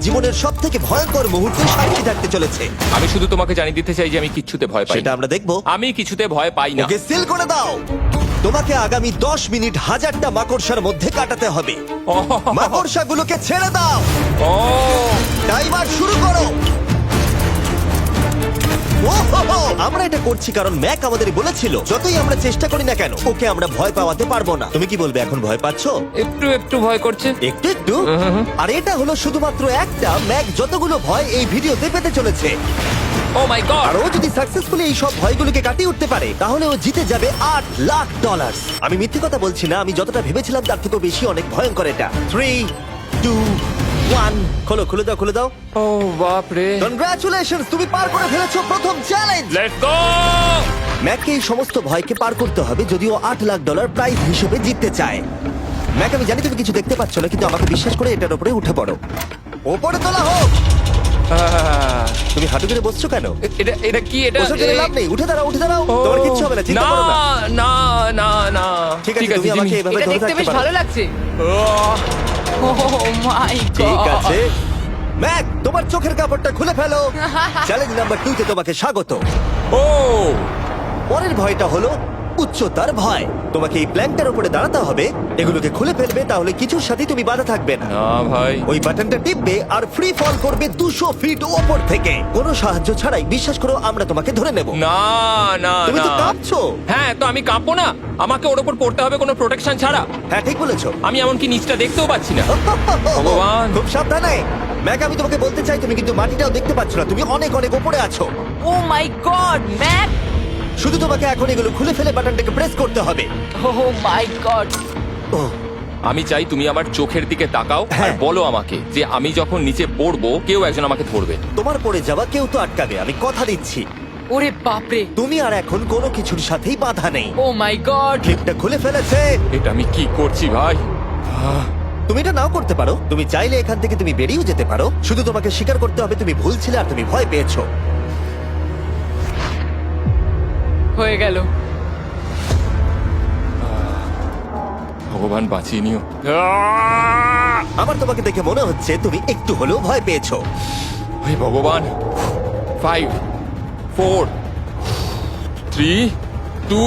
জীবনের সবথেকে ভয়ঙ্কর মুহূর্তে সাক্ষী থাকতে চলেছে। আমি শুধু তোমাকে জানিয়ে দিতে চাই যে আমি কিচ্ছুতে ভয় পাই সেটা না। আমরা দেখবো। আমি কিছুতে ভয় পাই না। ওকে সিল করে দাও। তোমাকে আগামী 10 মিনিট 1000টা মাকড়সার মধ্যে কাটাতে হবে। মাকড়সাগুলোকে ছেড়ে দাও। ও টাইমার শুরু করো। ওহো! আমরা এটা করছি কারণ ম্যাক আমাদের বলেছিল যতই আমরা চেষ্টা করি না কেন ওকে আমরা ভয় পাওয়াতে পারবো না। তুমি কি বলবে, এখন ভয় পাচ্ছো? একটু একটু ভয় করছে। একটু একটু। আর এটা হলো শুধুমাত্র একটা। ম্যাক যতগুলো ভয় এই ভিডিওতে পেতে চলেছে, ও মাই গড। আর ও যদি সাকসেসফুলি এই সব ভয়গুলোকে কাটিয়ে উঠতে পারে তাহলে ও জিতে যাবে $8,00,000। আমি মিথ্যে কথা বলছি না, আমি যতটা ভেবেছিলাম তার থেকেও বেশি অনেক ভয়ঙ্কর এটা। 3, 2, 1 খোলো, খুলে দাও, খুলে দাও। ও বাপ রে। কনগ্রাচুলেশনস, তুমি পার করে ফেলেছো প্রথম চ্যালেঞ্জ। Let's go. ম্যাককে এই সমস্ত ভয়কে পার করতে হবে যদিও $8,00,000 প্রাইজ হিসেবে জিততে চায়। ম্যাক, আমি জানি তুমি কিছু দেখতে পাচ্ছ না, কিন্তু আমাকে বিশ্বাস করে এটার উপরে উঠে পড়ো। ওপরে তোলা হোক। তুমি হাঁটু করে বসছো কেন? এটা এটা কি? এটা বসে গেলে লাভ নেই, উঠে দাঁড়াও, উঠে দাঁড়াও। ও, তোমার কিচ্ছু হবে না, চিন্তা না করো না। না না না। ঠিক আছে, তুমি আমাকে জিমি। এভাবে এটা ধরে দেখতে রাখতে বেশ পারো। ভালো লাগছে। ও মাই গড। ঠিক আছে ম্যাক, তোমার চোখের কাপড়টা খুলে ফেলো। চ্যালেঞ্জ নাম্বার 2 তে তোমাকে স্বাগত। ও পরের ভয়টা হলো উচ্চতার ভয়। তোমাকে এই প্ল্যানটার উপরে দাঁড়াতে হবে, এগুলোকে খুলে ফেলবে, তাহলে কিছুর সাথে তুমি বাধা থাকবে না। না ভাই। ওই বাটনটা টিপবে আর ফ্রি ফল করবে 200 ফিট ওপর থেকে। কোনো সাহায্য ছাড়াই, বিশ্বাস করো আমরা তোমাকে ধরে নেব। না না তুমি তো না। কাঁপছো। হ্যাঁ, তো আমি কাঁপবো না? আমাকে ওর উপর পড়তে হবে কোনো প্রোটেকশন ছাড়া? হ্যাঁ, ঠিক বলেছো। আমি এমনকি নিচটা দেখতেও পাচ্ছি না। ভগবান। খুব সাবধানে ম্যাক, আমি তোমাকে বলতে চাই তুমি কিন্তু মাটিটাও দেখতে পাচ্ছ না, তুমি অনেক অনেক উপরে আছো। ও মাই গড, ম্যাক। শুধু তোমাকে এখন এগুলো খুলে ফেলে বাটনটাকে প্রেস করতে হবে। ও মাই গড। ও আমি চাই তুমি আমার চোখের দিকে তাকাও আর হ্যাঁ। বলো আমাকে যে আমি যখন নিচে পড়বো কেউ একজন আমাকে ধরবে। তোমার পড়ে যাওয়া কেউ তো আটকাবে, আমি কথা দিচ্ছি। ওরে বাপরে। তুমি আর এখন কোনো কিছুর সাথেই বাধা নেই। ও মাই গড। ক্লিপটা খুলে ফেলেছে। এটা আমি কি করছি ভাই? তুমি এটা নাও করতে পারো, তুমি চাইলে এখান থেকে তুমি বেরিয়েও যেতে পারো। শুধু তোমাকে স্বীকার করতে হবে তুমি ভুল ছিলে আর তুমি ভয় পেয়েছো। হয়ে গেল। ভগবান বাঁচিয়ে নিও। আমার তোমাকে দেখে মনে হচ্ছে তুমি একটু হলেও ভয় পেয়েছো। হে ভগবান। 5 4 3 2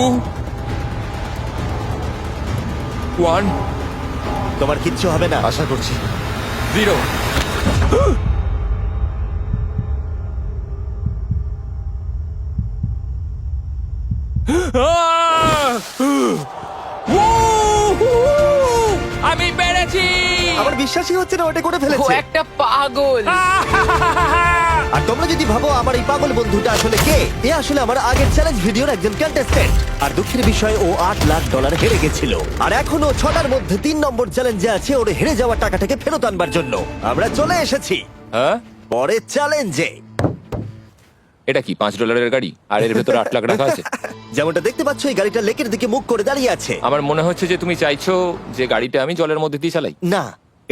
1 তোমার কিচ্ছু হবে না। আশা করছি 0। আমি পেরেছি। আমার বিশ্বাসই হচ্ছে না ওটা করে ও ফেলেছে। একটা পাগল। আর তোমরা যদি ভাবো আমার এই পাগল বন্ধুটা আসলে কে, এ আসলে আমার আগের চ্যালেঞ্জ ভিডিওর একজন কন্টেস্ট্যান্ট। আর দুঃখের বিষয় ও $8,00,000 হেরে গেছিল। আর এখনো 6টার মধ্যে 3 নম্বর চ্যালেঞ্জে আছে ওর হেরে যাওয়া টাকাটাকে ফেরত আনবার জন্য। আমরা চলে এসেছি হ্যাঁ, পরের চ্যালেঞ্জে। এটা কি $5 গাড়ি আর এর ভেতরে 8 লাখ টাকা আছে? যেমনটা দেখতে পাচ্ছ এই গাড়িটা লেকের দিকে মুখ করে দাঁড়িয়ে আছে। আমার মনে হচ্ছে যে তুমি চাইছো যে গাড়িটা আমি জলের মধ্যে দিয়ে চালাই। না,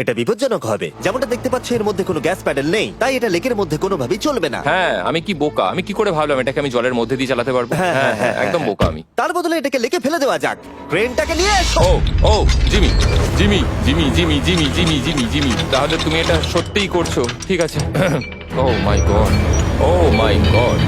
এটা বিপজ্জনক হবে। যেমনটা দেখতে পাচ্ছ এর মধ্যে কোনো গ্যাস প্যাডেল নেই, তাই এটা লেকের মধ্যে কোনোভাবেই চলবে না। হ্যাঁ, আমি কি বোকা! আমি কি করে ভাবলাম এটাকে আমি জলের মধ্যে দিয়ে চালাতে পারবো? হ্যাঁ হ্যাঁ, একদম বোকা আমি। তার বদলে এটাকে লেকে ফেলে দেওয়া যাক। ক্রেনটাকে নিয়ে এসো। ও ও Jimmy Jimmy Jimmy Jimmy Jimmy Jimmy Jimmy Jimmy তাহলে তুমি এটা সত্যিই করছো? ঠিক আছে। Oh my god, oh my god.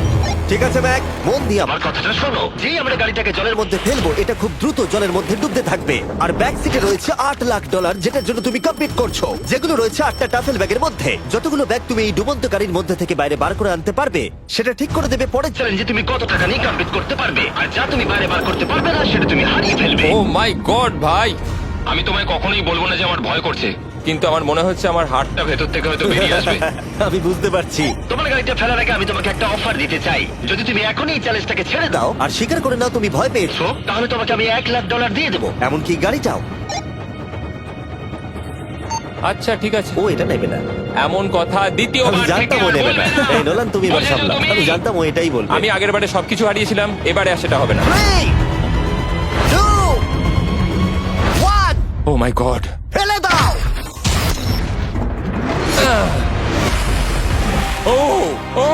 ঠিক আছে ম্যাক, মন দিয়ে আমার কথাটা শোনো। যেই আমরা গাড়িটাকে জলের মধ্যে ফেলবো এটা খুব দ্রুত জলের মধ্যে ডুবতে থাকবে। আর ব্যাক সিটে রয়েছে $8,00,000 যেটার জন্য তুমি কমপ্লিট করছো, যেগুলো রয়েছে 8টা টাফেল ব্যাগের মধ্যে। যতগুলো ব্যাগ তুমি এই ডুবন্ত গাড়ির মধ্যে থেকে বাইরে বার করে আনতে পারবে সেটা ঠিক করে দেবে পরের চ্যালেঞ্জে তুমি কত টাকা নিয়ে কমপ্লিট করতে পারবে। আর যা তুমি বাইরে বার করতে পারবে না সেটা তুমি হারিয়ে ফেলবে। ও মাই গড ভাই, আমি তোমায় কখনোই বলবো না যে আমার ভয় করছে, কিন্তু আমার মনে হচ্ছে আমার হার্টটা ভেতর থেকে হয়তো বেরিয়ে আসবে। আমি বুঝতে পারছি। তোমার গাড়িটা ফেলার আগে আমি তোমাকে একটা অফার দিতে চাই। যদি তুমি এখনই এই চ্যালেঞ্জটাকে ছেড়ে দাও, দাও আর স্বীকার করে নাও তুমি ভয় পেয়েছো, তাহলে তোমাকে আমি $1,00,000 দিয়ে দেবো। এমনকি গাড়িটাও। আচ্ছা ঠিক আছে, ও এটা নেবে না। এমন কথা আমি দ্বিতীয়বার থেকে জানতাম ও আর নেবে বলবে না। না। এই নোলান, তুমি এবার বুঝেছো সামলাও। তুমি? আমি জানতাম ও এটাই বলবে। আমি আগের বারে সবকিছু হারিয়েছিলাম, এবারে আর সেটা হবে না। 3, 2, 1 ও মাই গড। ফেলে দাও। ও ও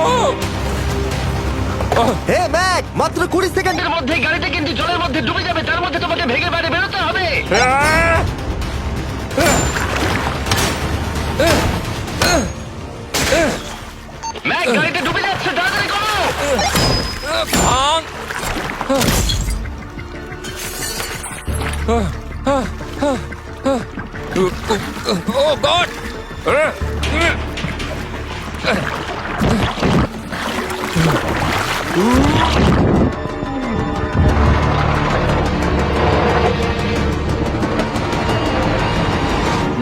হে ম্যাক, মাত্র 20 সেকেন্ডের এর মধ্যে গাড়িটা কিন্তু জলের মধ্যে ডুবে যাবে, তার মধ্যে তোমাকে ভেঙে বাইরে বেরোতে হবে। গাড়িটা ডুবে যাচ্ছে, তাড়াতাড়ি করো। ভাঙ। ও গড!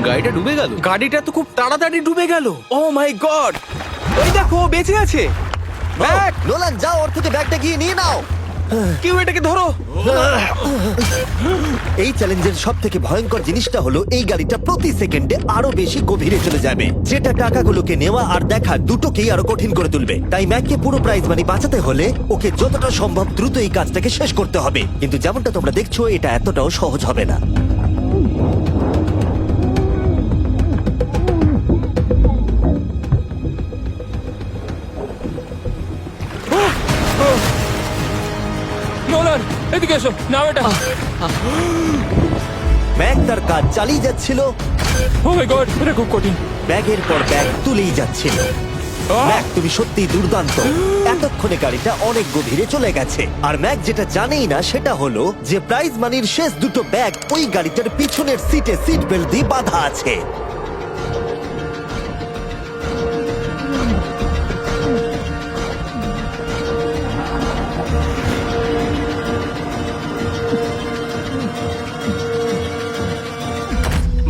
গাড়িটা ডুবে গেল। গাড়িটা তো খুব তাড়াতাড়ি ডুবে গেল। ও মাই গড, ওই দেখো ও বেঁচে আছে। ব্যাগ, নোলান যাও, ওর থেকে ব্যাগটা গিয়ে নিয়ে নাও। কেউ এটাকে ধরো। এই চ্যালেঞ্জের সব থেকে ভয়ঙ্কর জিনিসটা হলো এই গাড়িটা প্রতি সেকেন্ডে আরো বেশি গভীরে চলে যাবে, যেটা টাকাগুলোকে নেওয়া আর দেখা দুটোকেই আরো কঠিন করে তুলবে। তাই ম্যাককে পুরো প্রাইজ মানি বাঁচাতে হলে ওকে যতটা সম্ভব দ্রুত এই কাজটাকে শেষ করতে হবে। কিন্তু যেমনটা তোমরা দেখছো, এটা এতটাও সহজ হবে না। নোলান, এদিকে এসো, নাও এটা। ম্যাক তার কাজ চালিয়ে যাচ্ছিল, ও মাই গড, এটা খুব কঠিন। ব্যাগের পর ব্যাগ তুলেই যাচ্ছিল। আহ! ম্যাক, তুমি সত্যিই দুর্দান্ত। এতক্ষণে গাড়িটা অনেক গভীরে চলে গেছে। আর ম্যাক যেটা জানেই না সেটা হলো যে প্রাইজ মানির শেষ দুটো ব্যাগ ওই গাড়িটার পিছনের সিটে সিট বেল্ট দিয়ে বাঁধা আছে।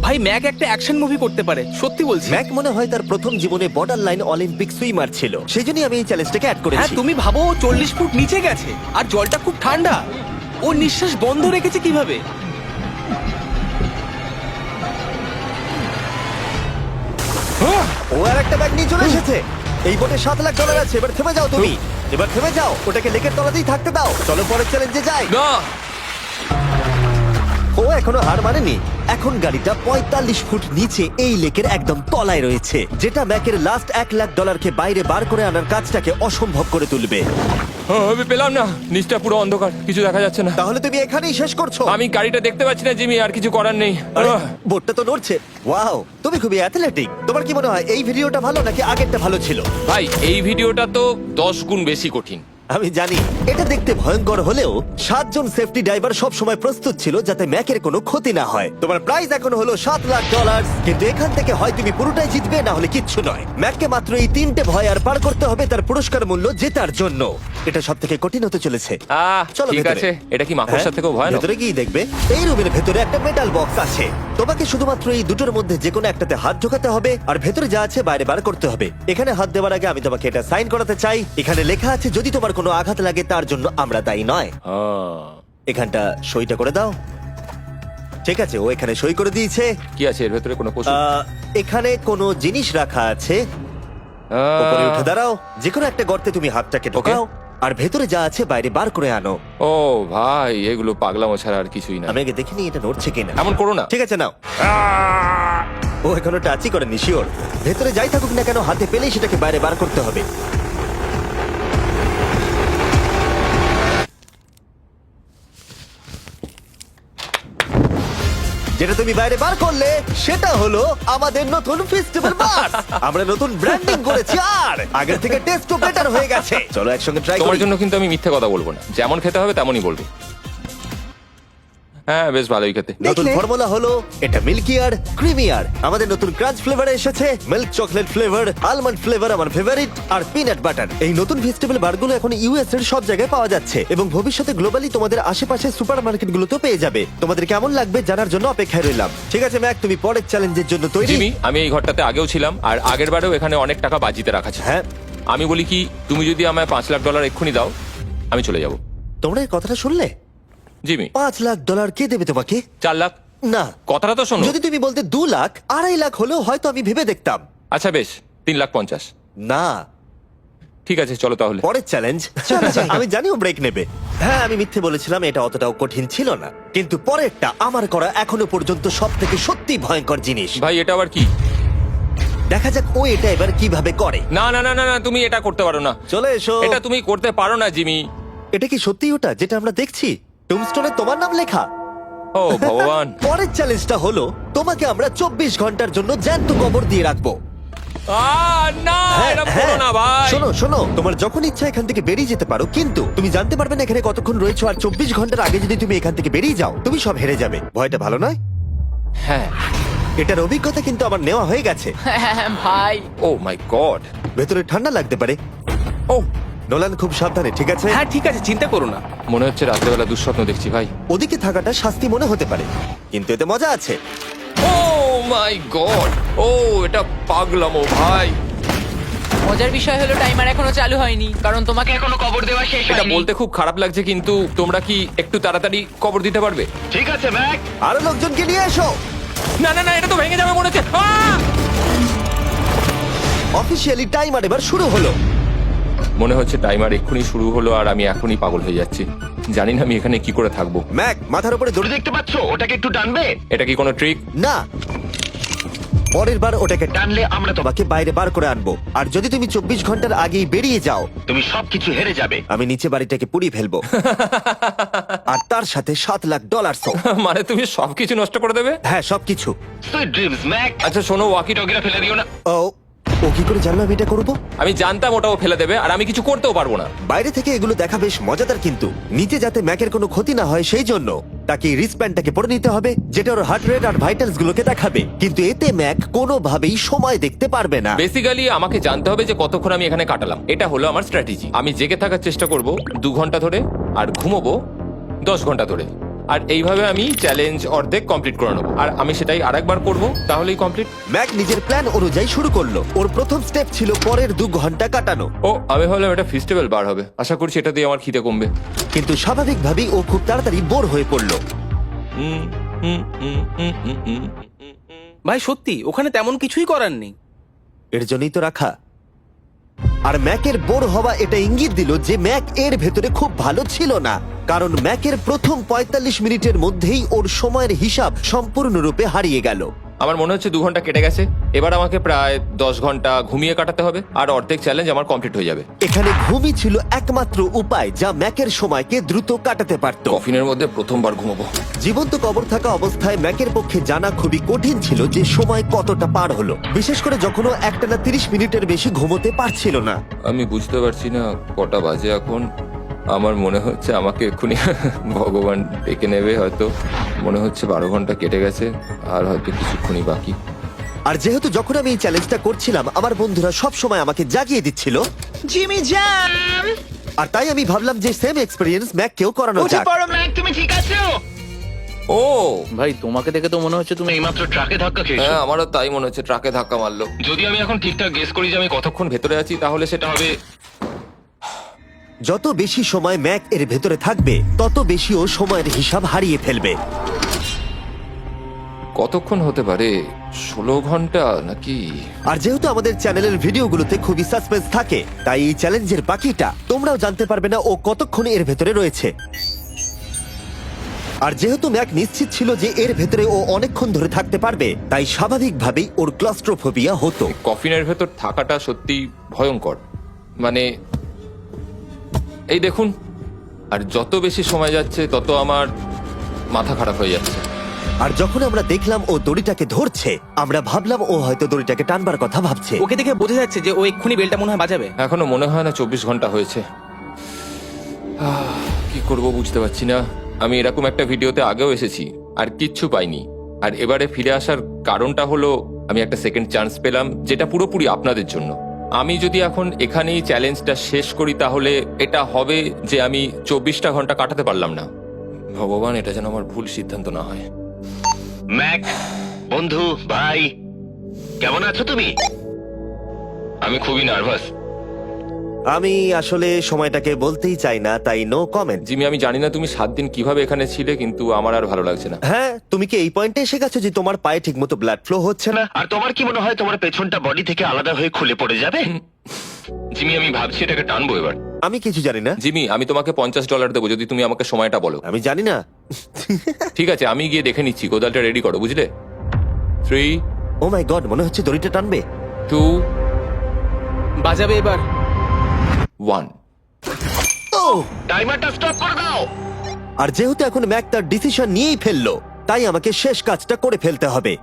ভাই ম্যাক একটা অ্যাকশন মুভি করতে পারে, সত্যি বলছি। ম্যাক মনে হয় তার প্রথম জীবনে বর্ডার লাইন অলিম্পিক সুইমার ছিল, সেই জন্যই আমি এই চ্যালেঞ্জটাকে অ্যাড হ্যাঁ, করেছি। তুমি ভাবো ও 40 ফুট নিচে গেছে আর জলটা খুব ঠান্ডা। ও নিঃশ্বাস বন্ধ রেখেছে কিভাবে? ও আর একটা ব্যাগ নিয়ে চলে এসেছে। এই বোটে $7,00,000 আছে। এবার থেমে যাও তুমি, এবার থেমে যাও, ওটাকে লেকের তলাতেই থাকতে দাও। চলো পরের চ্যালেঞ্জে যাই। না, ও এখনো হার মানেনি। এখন গাড়িটা 45 ফুট নিচে এই লেকের একদম তলায় রয়েছে, যেটা ম্যাকের লাস্ট $1,00,000কে বাইরে বার করে আনার কাজটাকে অসম্ভব করে তুলবে। আমি পেলাম না, নিচটা পুরো অন্ধকার, কিছু দেখা যাচ্ছে না। তাহলে তুমি এখানেই শেষ করছো? আমি গাড়িটা দেখতে পাচ্ছি না জিমি, আর কিছু করার নেই। আরে, বোটটা তো নড়ছে। ওয়াও, তুমি খুবই অ্যাথলেটিক। তোমার কি মনে হয় এই ভিডিওটা ভালো নাকি আগেরটা ভালো ছিল? ভাই, এই ভিডিওটা তো 10 গুণ বেশি কঠিন। আমি জানি এটা দেখতে ভয়ঙ্কর হলেও 7 জন সেফটি ড্রাইভার সব সময় প্রস্তুত ছিল যাতে ম্যাকের কোনো ক্ষতি না হয়। তোমার প্রাইস এখন হলো $7,00,000, কিন্তু এখান থেকে হয় তুমি পুরোটাই জিতবে, না হলে কিচ্ছু নয়। ম্যাককে মাত্র এই 3টে ভয় আর পার করতে হবে তার পুরস্কার মূল্য জেতার জন্য। এটা সব থেকে কঠিন হতে চলেছে। চলো ঠিক ভেতরে। আছে, এটা কি মাকড়সার হ্যাঁ, থেকেও ভয়ানক? ভেতরে গিয়ে দেখবে এই রুমের ভেতরে একটা মেটাল বক্স আছে। তোমাকে শুধুমাত্র এই দুটোর মধ্যে যে কোনো একটাতে হাত ঢোকাতে হবে, আর ভেতরে যা আছে বাইরে বার করতে হবে। এখানে হাত দেওয়ার আগে আমি তোমাকে এটা সাইন করাতে চাই। এখানে লেখা আছে যদি তোমার কোনো আঘাত লাগে তার জন্য আমরা দায়ী নয়। এখানটা সইটা করে দাও। ঠিক আছে, ও এখানে সই করে দিয়েছে। কি আছে এর ভেতরে? কোনো পশু? এখানে কোনো জিনিস রাখা আছে। উপরে উঠে দাঁড়াও, যে কোনো একটা গর্তে তুমি হাতটাকে ঢোকাও, আর ভেতরে যা আছে বাইরে বার করে আনো। ও ভাই, এগুলো পাগলামো ছাড়া আর কিছুই না। আমি আগে দেখিনি এটা নড়ছে কিনা। এমন করো না। ঠিক আছে, নাও। ও এখনো টাচই করেনি, শিওর। ভেতরে যাই থাকুক না কেন, হাতে পেলেই সেটাকে বাইরে বার করতে হবে। যেটা তুমি বাইরে বার করলে সেটা হলো আমাদের নতুন ফেস্টিভ্যাল বাস। আমরা নতুন ব্র্যান্ডিং করেছি আর আগের থেকে টেস্টও বেটার হয়ে গেছে। চলো একসঙ্গে ট্রাই তোমার করি। জন্য কিন্তু আমি মিথ্যে কথা বলবো না, যেমন খেতে হবে তেমনই বলবো। হ্যাঁ, বেশ ভালোই খেতে। নতুন ফর্মুলা হলো এটা মিল্কিয়ার ক্রিমিয়ার। আমাদের নতুন ক্রাঞ্চ ফ্লেভারে এসেছে milk chocolate flavour, almond flavour আমার ফেভারিট, আর পিনাট বাটার। এই নতুন ভেজিটেবল বারগুলো এখন ইউএস এর সব জায়গায় পাওয়া যাচ্ছে এবং ভবিষ্যতে গ্লোবালি তোমাদের আশেপাশে সুপারমার্কেটগুলোতেও পেয়ে যাবে। তোমাদের কেমন লাগবে জানার জন্য অপেক্ষায় রইলাম। ঠিক আছে ম্যাক, তুমি পরের চ্যালেঞ্জের জন্য তৈরি? জিমি, আমি এই ঘরটাতে আগেও ছিলাম, আর আগের বারেও এখানে অনেক টাকা বাজিতে রাখা ছিল। হ্যাঁ, আমি বলি কি, তুমি যদি আমায় $5,00,000 এক্ষুনি দাও, আমি চলে যাব। তোমরা এই কথাটা শুনলে? জিমি, $5,00,000 কে দেবে তোমাকে? 4 লাখ। না, কথাটা তো শোনো। যদি তুমি বলতে 2 লাখ, 2.5 লাখ হলেও হয়তো আমি ভেবে দেখতাম। আচ্ছা বেশ, 3,50,000। না, ঠিক আছে, চলো তাহলে। পরের চ্যালেঞ্জ। আমি জানি ও ব্রেক নেবে। হ্যাঁ, আমি মিথ্যে বলেছিলাম, এটা অতটাও কঠিন ছিল না। কিন্তু পরেরটা আমার করা এখনো পর্যন্ত সব থেকে সত্যি ভয়ঙ্কর জিনিস। ভাই, এটা আবার কি? দেখা যাক ও এটা এবার কিভাবে করে। না না না না না, তুমি এটা করতে পারো না। চলে এসো। এটা তুমি করতে পারো না জিমি। এটা কি সত্যি ওটা যেটা আমরা দেখছি? টুমস্টোনে তোমার নাম লেখা। ও ভগবান। পরের চ্যালেঞ্জটা হলো তোমাকে আমরা 24 ঘন্টার জন্য জ্যান্ত কবর দিয়ে রাখবো। না এরকম করো না ভাই। শোনো শোনো, তোমার যখন ইচ্ছা এখান থেকে বেরিয়ে যেতে পারো, কিন্তু তুমি জানতে পারবে না এখানে কতক্ষণ রয়েছো। আর 24 ঘন্টার আগে যদি তুমি এখান থেকে বেরিয়ে যাও, তুমি সব হেরে যাবে। ভয়টা ভালো নয়? হ্যাঁ। এটার অভিজ্ঞতা কিন্তু আমার নেওয়া হয়ে গেছে। ভাই ও মাই গড। ভেতরে ঠান্ডা লাগতে পারে। ও নোলান, খুব সাবধানে, ঠিক আছে? হ্যাঁ ঠিক আছে, চিন্তা করো না। মনে হচ্ছে রাত্রেবেলা দুঃস্বপ্ন দেখছি ভাই। ওদিকে থাকাটা শাস্তি মনে হতে পারে, কিন্তু এতে মজা আছে। ও মাই গড, ও এটা পাগলামো ভাই। মজার বিষয় হলো টাইমার এখনো চালু হয়নি, কারণ তোমাকে এখনো কবর দেওয়া শেষ এটা হয়নি। বলতে খুব খারাপ লাগছে, কিন্তু তোমরা কি একটু তাড়াতাড়ি কবর দিতে পারবে? ঠিক আছে ম্যাক, আরো লোকজনকে নিয়ে এসো। না না না, এটা তো ভেঙে যাবে মনে হচ্ছে। অফিসিয়ালি টাইমার এবার শুরু হলো। মনে হচ্ছে টাইমার এক্ষুনি শুরু হলো আর আমি এখনই পাগল হয়ে যাচ্ছি। জানি না আমি এখানে কি করে থাকবো। ম্যাক, মাথার উপরে দড়ি দড়ি। দেখতে পাচ্ছো? ওটাকে একটু টানবে। এটা কি কোনো ট্রিক? না, পরের বার ওটাকে টানলে আমরা তোমাকে বাইরে বার করে আনবো। আর যদি তুমি 24 ঘন্টার আগেই বেরিয়ে যাও, তুমি সবকিছু হেরে যাবে। আমি নিচে বাড়িটাকে পুড়িয়ে ফেলবো। আর তার সাথে $7 লাখ। মানে তুমি সবকিছু নষ্ট করে দেবে? হ্যাঁ, সবকিছু। Sweet dreams Mac. আচ্ছা শোনো, ওয়াকি টগিরা ফেলে দিও না। ও ও কি করে জানলো আমি এটা করবো? আমি জানতাম ওটাও ফেলে দেবে আর আমি কিছু করতেও পারবো না। বাইরে থেকে এগুলো দেখা বেশ মজাদার, কিন্তু নিচে যাতে ম্যাকের কোনো ক্ষতি না হয় সেই জন্য তাকে রিস্টব্যান্ডটাকে পরে নিতে হবে, যেটা ওর হার্ট রেট আর ভাইটালস গুলোকে দেখাবে। কিন্তু এতে ম্যাক কোনোভাবেই সময় দেখতে পারবে না। বেসিক্যালি আমাকে জানতে হবে যে কতক্ষণ আমি এখানে কাটালাম। এটা হলো আমার স্ট্র্যাটেজি। আমি জেগে থাকার চেষ্টা করব 2 ঘন্টা ধরে আর ঘুমোবো 10 ঘন্টা ধরে। আর এইভাবে আমি চ্যালেঞ্জ অর্ধেক কমপ্লিট করে নেবো। আর আমি সেটাই আরেকবার করবো, তাহলেই কমপ্লিট। ম্যাক নিজের প্ল্যান অনুযায়ী শুরু করলো। ওর প্রথম স্টেপ ছিল পরের 2 ঘন্টা কাটানো। ও আমি ভাবলাম এটা ফেস্টিভ্যাল বার হবে, আশা করছি এটা দিয়ে আমার খিদে কমবে। কিন্তু স্বাভাবিকভাবেই ও খুব তাড়াতাড়ি বোর হয়ে পড়লো। হুম, হুম, হুম, হুম, হুম, হুম। ভাই সত্যি ওখানে তেমন কিছুই করার নেই। এর জন্যই তো রাখা। আর ম্যাকের বোর হওয়া এটা ইঙ্গিত দিল যে ম্যাক এর ভেতরে খুব ভালো ছিল না, কারণ ম্যাকের প্রথম 45 মিনিটের মধ্যেই ওর সময়ের হিসাব সম্পূর্ণরূপে হারিয়ে গেল। আমার মনে হচ্ছে 2 ঘন্টা কেটে গেছে। এবার আমাকে প্রায় 10 ঘন্টা ঘুমিয়ে কাটাতে হবে আর অর্ধেক চ্যালেঞ্জ আমার কমপ্লিট হয়ে যাবে। এখানে ঘুমই ছিল একমাত্র উপায় যা ম্যাকের সময়কে দ্রুত কাটাতে পারত। কফিনের মধ্যে প্রথমবার ঘুমাবো। জীবন্ত কবর থাকা অবস্থায় ম্যাকের পক্ষে জানা খুবই কঠিন ছিল যে সময় কতটা পার হলো, বিশেষ করে যখন ও একটানা 30 মিনিটের বেশি ঘুমোতে পারছিল না। আমি বুঝতে পারছি না কটা বাজে এখন। আমার মনে হচ্ছে আমাকে এক্ষুনি ভগবান ডেকে নেবে হয়তো। মনে হচ্ছে 12 ঘন্টা কেটে গেছে আর হয়তো কিছুক্ষণই বাকি। আর যেহেতু যখন আমি এই চ্যালেঞ্জটা করছিলাম আমার বন্ধুরা সব সময় আমাকে জাগিয়ে দিচ্ছিল, জিমি জ্যাম আর তাই আমি ভাবলাম যে সেম এক্সপেরিয়েন্স ম্যাককেও করানো উঠে যাক। পড়ো ম্যাক, তুমি ঠিক আছো? ও ভাই তোমাকে দেখে তো মনে হচ্ছে তুমি এইমাত্র ট্রাকে ধাক্কা খেয়েছো। হ্যাঁ, আমারও তাই মনে হচ্ছে। ট্রাকে ধাক্কা মারলো। যদি আমি এখন ঠিকঠাক গেস করি যে আমি কতক্ষণ ভেতরে আছি, তাহলে সেটা হবে যত বেশি সময় ম্যাক এর ভেতরে থাকবে তত বেশি ও সময়ের হিসাব হারিয়ে ফেলবে। কতক্ষণ হতে পারে? 16 ঘন্টা নাকি? আর যেহেতু আমাদের চ্যানেলের ভিডিওগুলোতে খুবই সাসপেন্স থাকে, তাই এই চ্যালেঞ্জের বাকিটা তোমরাও জানতে পারবে না ও কতক্ষণ এর ভেতরে রয়েছে। আর যেহেতু ম্যাক নিশ্চিত ছিল যে এর ভেতরে ও অনেকক্ষণ ধরে থাকতে পারবে, তাই স্বাভাবিকভাবেই ওর ক্লস্ট্রোফোবিয়া হতো। কফিনের ভেতর থাকাটা সত্যি ভয়ঙ্কর। মানে এই দেখুন, আর যত বেশি সময় যাচ্ছে তত আমার মাথা খারাপ হয়ে যাচ্ছে। আর যখন আমরা দেখলাম ও দড়িটাকে ধরছে, আমরা ভাবলাম ও হয়তো দড়িটাকে টানবার কথা ভাবছে। ওকে দেখে বোঝা যাচ্ছে যে ও এক্ষুনি বেলটা মনে হয় বাজাবে। এখনো মনে হয় না 24 ঘন্টা হয়েছে। কি করব বুঝতে পারছি না। আমি এরকম একটা ভিডিওতে আগেও এসেছি আর কিচ্ছু পাইনি। আর এবারে ফিরে আসার কারণটা হলো আমি একটা সেকেন্ড চান্স পেলাম, যেটা পুরোপুরি আপনাদের জন্য। আমি যদি এখন এখানেই চ্যালেঞ্জটা শেষ করি তাহলে এটা হবে যে আমি 24টা ঘন্টা কাটাতে পারলাম না। ভগবান, এটা যেন আমার ভুল সিদ্ধান্ত না হয়। ম্যাক, বন্ধু, ভাই, কেমন আছো তুমি? আমি খুবই নার্ভাস। আমি আসলে সময়টাকে বলতেই চাই না, তাই নো কমেন্ট। জিমি, আমি জানি না তুমি 7 দিন কিভাবে এখানে ছিলে, কিন্তু আমার আর ভালো লাগছে না। হ্যাঁ, তুমি কি এই পয়েন্টে এসে গেছো যে তোমার পায়ে ঠিকমতো ব্লাড ফ্লো হচ্ছে না? আর তোমার কি মনে হয় তোমার পেছনটা বডি থেকে আলাদা হয়ে খুলে পড়ে যাবে? জিমি, আমি ভাবছি এটাকে টানবো এবার। আমি কিছু জানি না। জিমি, আমি তোমাকে $50 দেবো যদি তুমি আমাকে সময়টা বলো। আমি জানি না। ঠিক আছে, আমি গিয়ে দেখে নিচ্ছি। কোদালটা রেডি করো, বুঝলে? 3, ও মাই গড, মনে হচ্ছে দড়িটা টানবে। 2, বাজাবে এবার। 1। ও! টাইমারটা স্টপ করে দাও। আর যেহেতু এখন ম্যাক তার ডিসিশন নিয়েই ফেললো, তাই আমাকে শেষ কাজটা করে ফেলতে হবে।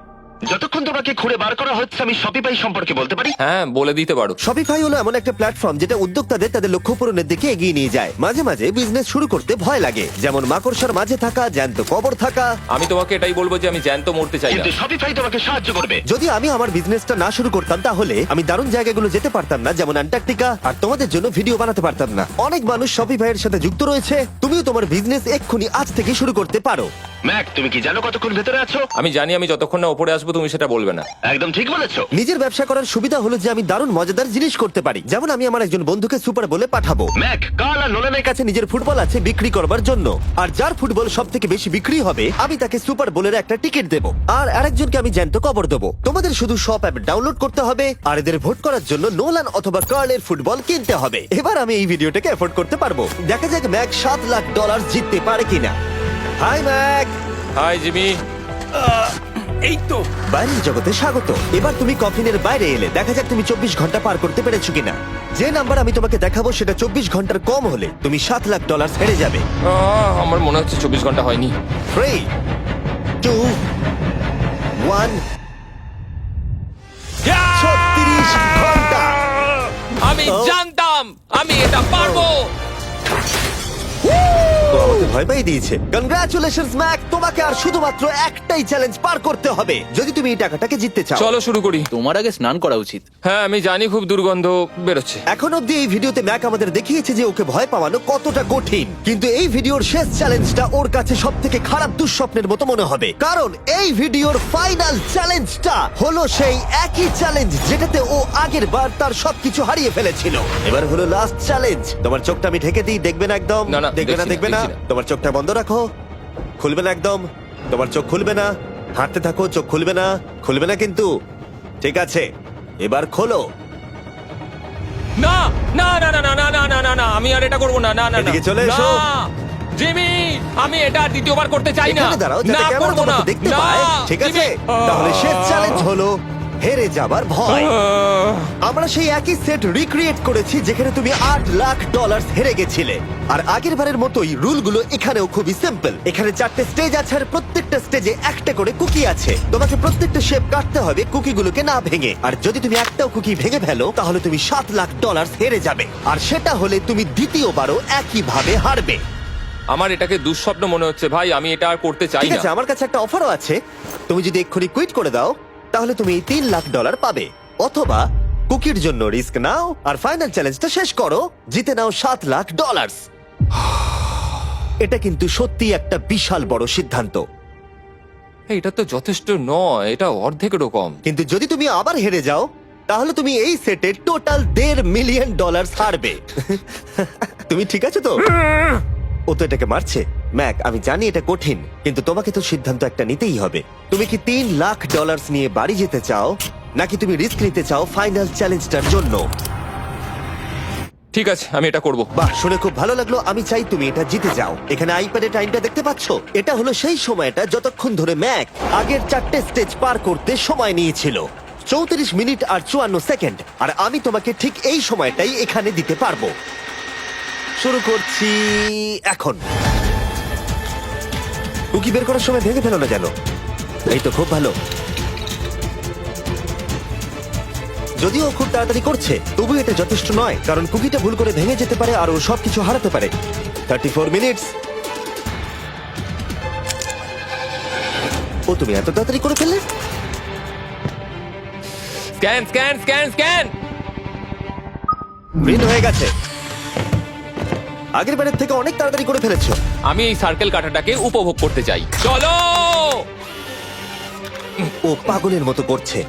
যতক্ষণ তোমাকে খুঁড়ে বার করা হচ্ছে আমি শপিফাই সম্পর্কে বলতে পারি। হ্যাঁ, বলে দিতে পারো। শপিফাই হলো এমন একটা প্ল্যাটফর্ম যেটা উদ্যোক্তাদের তাদের লক্ষ্য পূরণের দিকে এগিয়ে নিয়ে যায়। মাঝে মাঝে বিজনেস শুরু করতে ভয় লাগে, যেমন মাকড়সার মাঝে থাকা, জ্যান্ত কবর থাকা। আমি তোমাকে এটাই বলবো যে আমি জ্যান্ত মরতে চাই না। কিন্তু শপিফাই তোমাকে সাহায্য করবে। যদি আমি আমার বিজনেসটা না শুরু করতাম তাহলে আমি দারুণ জায়গাগুলো যেতে পারতাম না, যেমন অ্যান্টার্কটিকা, আর তোমাদের জন্য ভিডিও বানাতে পারতাম না। অনেক মানুষ শপিফাইয়ের সাথে যুক্ত রয়েছে। তুমিও তোমার বিজনেস এক্ষুনি আজ থেকে শুরু করতে পারো। ম্যাক, তুমি কি জানো কতক্ষণ ভেতরে আছো? আমি জানি, আমি যতক্ষণ না উপরে আসবো তুমি সেটা বলবে না। একদম ঠিক বলেছো। নিজের ব্যবসা করার সুবিধা হলো যে আমি দারুণ মজাদার জিনিস করতে পারি, যেমন আমি আমার একজন বন্ধুকে সুপার বলে পাঠাবো। ম্যাক, কার্ল আর নোলানের কাছে নিজের ফুটবল আছে বিক্রি করবার জন্য, আর যার ফুটবল সব থেকে বেশি বিক্রি হবে আমি তাকে সুপার বোলের একটা টিকিট দেবো, আর আরেকজনকে আমি জ্যান্ত কবর দেবো। তোমাদের শুধু শপ অ্যাপ ডাউনলোড করতে হবে আর এদের ভোট করার জন্য নোলান অথবা কার্লের ফুটবল কিনতে হবে। এবার আমি এই ভিডিওটাকে এফোর্ড করতে পারবো। দেখা যাক ম্যাক $7 লাখ জিততে পারে কিনা। Hi Mac. Hi Jimmy. এই তো। বাইরের জগতে স্বাগত। এবার তুমি কফিনের বাইরে এলে, দেখা যাক তুমি 24 ঘন্টা পার করতে পেরেছো কিনা। যে নাম্বার আমি তোমাকে দেখাবো সেটা 24 ঘন্টার কম হলে তুমি $7 লাখ হেরে যাবে। আমার মনে হচ্ছে 24 ঘন্টা হয়নি। 3, 2, 1। 36 ঘন্টা। আমি জানতাম আমি এটা পারবো। ও আমাকে ভয় পাই দিয়েছে। কনগ্রাচুলেশনস ম্যাক, তোমাকে আর শুধুমাত্র একটাই চ্যালেঞ্জ পার করতে হবে যদি তুমি এই টাকাটাকে জিততে চাও। চলো শুরু করি। তোমার আগে স্নান করা উচিত। হ্যাঁ, আমি জানি খুব দুর্গন্ধ বেরোচ্ছে। এখন অব্দি এই ভিডিওতে ম্যাক আমাদের দেখিয়েছে যে ওকে ভয় পাওয়ানো কতটা কঠিন, কিন্তু এই ভিডিওর শেষ চ্যালেঞ্জটা ওর কাছে সব থেকে খারাপ দুঃস্বপ্নের মতো মনে হবে, কারণ এই ভিডিওর ফাইনাল চ্যালেঞ্জটা হলো সেই একই চ্যালেঞ্জ যেটাতে ও আগের বার তার সবকিছু হারিয়ে ফেলেছিল। এবার হলো লাস্ট চ্যালেঞ্জ। তোমার চোখটা আমি ঢেকে দিই, দেখবে না একদম। না, না, দেখবে না, দেখছি না, দেখবে না। দেখছি না। তোমার চোখটা বন্ধ রাখো, খুলবে না একদম। তোমার চোখ খুলবে না, হাঁটতে থাকো, চোখ খুলবে না, খুলবে না কিন্তু। ঠিক আছে, এবার খোলো। না না না না না না না না না না, আমি আর এটা করবো না। না না না। এদিকে চলে এসো। না, জিমি, আমি এটা আর দ্বিতীয়বার করতে চাই না। এখানে দাঁড়াও যাতে না, ক্যামেরা করবো না। তোমাকে দেখতে না, পায়। ঠিক আছে, জিমি। তাহলে শেষ চ্যালেঞ্জ হলো হেরে যাবার ভয়। আমরা সেই একই সেট রিক্রিয়েট করেছি যেখানে তুমি $8 লাখ হেরে গেছিলে। আর আগের বারের মতোই রুলগুলো এখানেও খুবই সিম্পল। এখানে 4টে স্টেজ আছে আর প্রত্যেকটা স্টেজে একটা করে কুকি আছে। তোমাকে প্রত্যেকটা শেপ কাটতে হবে কুকিগুলোকে না ভেঙে, আর যদি তুমি একটাও কুকি ভেঙে ফেলো তাহলে তুমি $7 লাখ হেরে যাবে, আর সেটা হলে তুমি দ্বিতীয়বারও একইভাবে হারবে। আমার এটাকে দুঃস্বপ্ন মনে হচ্ছে ভাই, আমি এটা আর করতে চাই ঠিক না। আছে, আমার কাছে একটা অফারও আছে। তুমি যদি এক্ষুনি কুইট করে দাও তাহলে তুমি $3 লাখ পাবে, অথবা কুকির জন্য রিস্ক নাও আর ফাইনাল চ্যালেঞ্জটা শেষ করো, জিতে নাও $7 লাখ। এটা কিন্তু সত্যি একটা বিশাল বড় সিদ্ধান্ত, এটা তো যথেষ্ট নয়, এটা অর্ধেকেরও কম। কিন্তু যদি তুমি আবার হেরে যাও তাহলে তুমি এই সেটে টোটাল $1.5 মিলিয়ন হারবে। তুমি ঠিক আছে তো? ও তো এটাকে মারছে। ম্যাক, আমি জানি এটা কঠিন, কিন্তু তোমাকে তো সিদ্ধান্ত একটা নিতেই হবে। তুমি কি $3 লাখ নিয়ে বাড়ি যেতে চাও, নাকি তুমি রিস্ক নিতে চাও ফাইনাল চ্যালেঞ্জটার জন্য? ঠিক আছে, আমি এটা করব। বাহ, শুনে খুব ভালো লাগলো। আমি চাই তুমি এটা জিতে যাও। এখানে আইপ্যাডে টাইমটা দেখতে পাচ্ছো? এটা হলো সেই সময়টা যতক্ষণ ধরে ম্যাক আগের 4টে স্টেজ পার করতে সময় নিয়েছিল। 34 মিনিট আর 54 সেকেন্ড। আর আমি তোমাকে ঠিক এই সময়টাই এখানে দিতে পারবো। শুরু করছি এখন। কুকি বের করার সময় ভেঙে ফেলো না যেন। এই তো খুব ভালো। যদিও ও খুব তাড়াতাড়ি করছে, তবু এটা যথেষ্ট নয়, কারণ কুকিটা ভুল করে ভেঙে যেতে পারে আর ও সবকিছু হারাতে পারে। 34 মিনিটস। ও, তুমি এত তাড়াতাড়ি করে ফেললে? Scan scan scan scan. Green হয়ে গেছে। আগের বারের থেকে অনেক তাড়াতাড়ি করে ফেলেছো। আমি এই সার্কেল কাটাটাকে উপভোগ করতে চাই। চলো। ও পাগলের মতো করছে।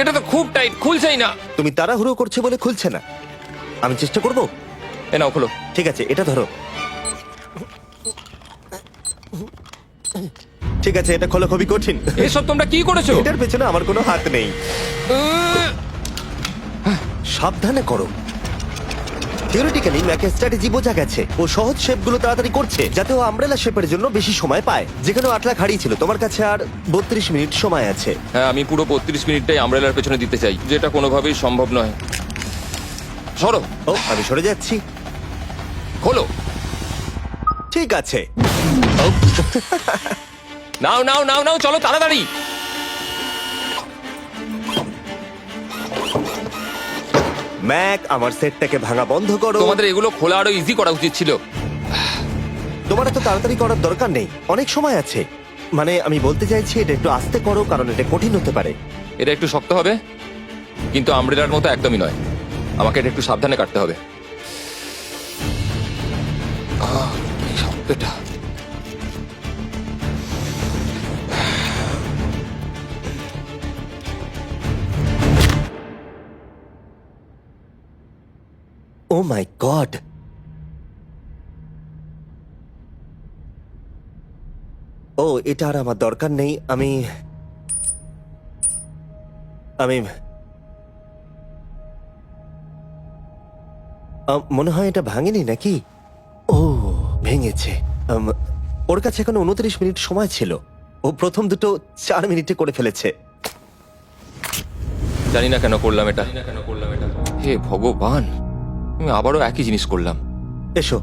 এটা তো খুব টাইট, খুলছেই না। তুমি তাড়াহুড়ো করছে বলে খুলছে না। আমি চেষ্টা করব। এ নাও, খোলো। ঠিক আছে, এটা ধরো। ঠিক আছে, এটা খোলা খুবই কঠিন। এসব তোমরা কি করেছো? এটার পেছনে আমার কোনো হাত নেই। সাবধানে করো। থিওরিটিক্যালি ম্যাকের স্ট্র্যাটেজি বোঝা গেছে। ও সহজ শেপগুলো তাড়াতাড়ি করছে যাতে ও আমব্রেলা শেপের জন্য বেশি সময় পায়, যেখানে 8 লাখ হারিয়েছিল। তোমার কাছে আর 32 মিনিট সময় আছে। হ্যাঁ, আমি পুরো 32 মিনিটটাই আমব্রেলার পেছনে দিতে চাই, যেটা কোনোভাবেই সম্ভব নয়। সরো। ও, আমি সরে যাচ্ছি। খোলো। ঠিক আছে। ও, নাও নাও নাও নাও, চলো তাড়াতাড়ি। ম্যাক, আমার সেটটাকে ভাঙা বন্ধ করো। তোমাদের এগুলো খোলা আরো ইজি করা উচিত ছিল। তোমার এত তাড়াতাড়ি করার দরকার নেই, অনেক সময় আছে। মানে আমি বলতে চাইছি এটা একটু আস্তে করো, কারণ এটা কঠিন হতে পারে। এটা একটু শক্ত হবে, কিন্তু আমব্রেলার মতো একদমই নয়। আমাকে এটা একটু সাবধানে কাটতে হবে। এই শব্দটা। ও মাই গড, ও এটা আর আমার দরকার নেই। আমি মনে হয় এটা ভাঙেনি নাকি? ও ভেঙেছে। ওর কাছে এখন 29 মিনিট সময় ছিল। ও প্রথম দুটো 4 মিনিটে করে ফেলেছে। জানি না কেন করলাম এটা। হে ভগবান, আমি আবারও একই জিনিস করলাম। এসো,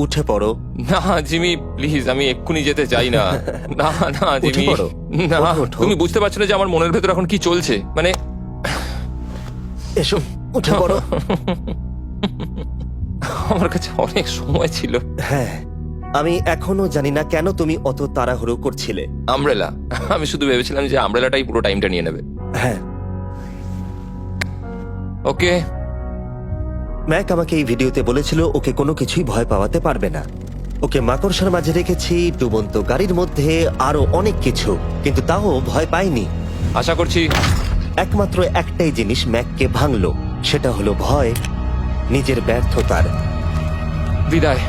উঠে পড়ো। না জিমি, প্লিজ, আমি এক্ষুনি যেতে চাই না। না না জিমি, পড়ো। না। ওঠো। তুমি বুঝতে পারছো না যে আমার মনের ভেতর এখন কি চলছে? মানে এসো, উঠে পড়ো। আমার কাছে অনেক সময় ছিল। হ্যাঁ, আমি এখনো জানি না কেন তুমি অত তাড়াহুড়ো করছিলে। আমব্রেলা, আমি শুধু ভেবেছিলাম যে আমব্রেলাটাই পুরো টাইমটা নিয়ে নেবে। হ্যাঁ, ওকে। ম্যাক আমাকে এই ভিডিওতে বলেছিল ওকে কোনো কিছুই ভয় পাওয়াতে পারবে না। ওকে মাকড়সার মাঝে রেখেছি, ডুবন্ত গাড়ির মধ্যে, আরো অনেক কিছু, কিন্তু তাও ভয় পায়নি। আশা করছি একমাত্র একটাই জিনিস ম্যাককে ভাঙলো, সেটা হলো ভয়, নিজের ব্যর্থতার। বিদায়।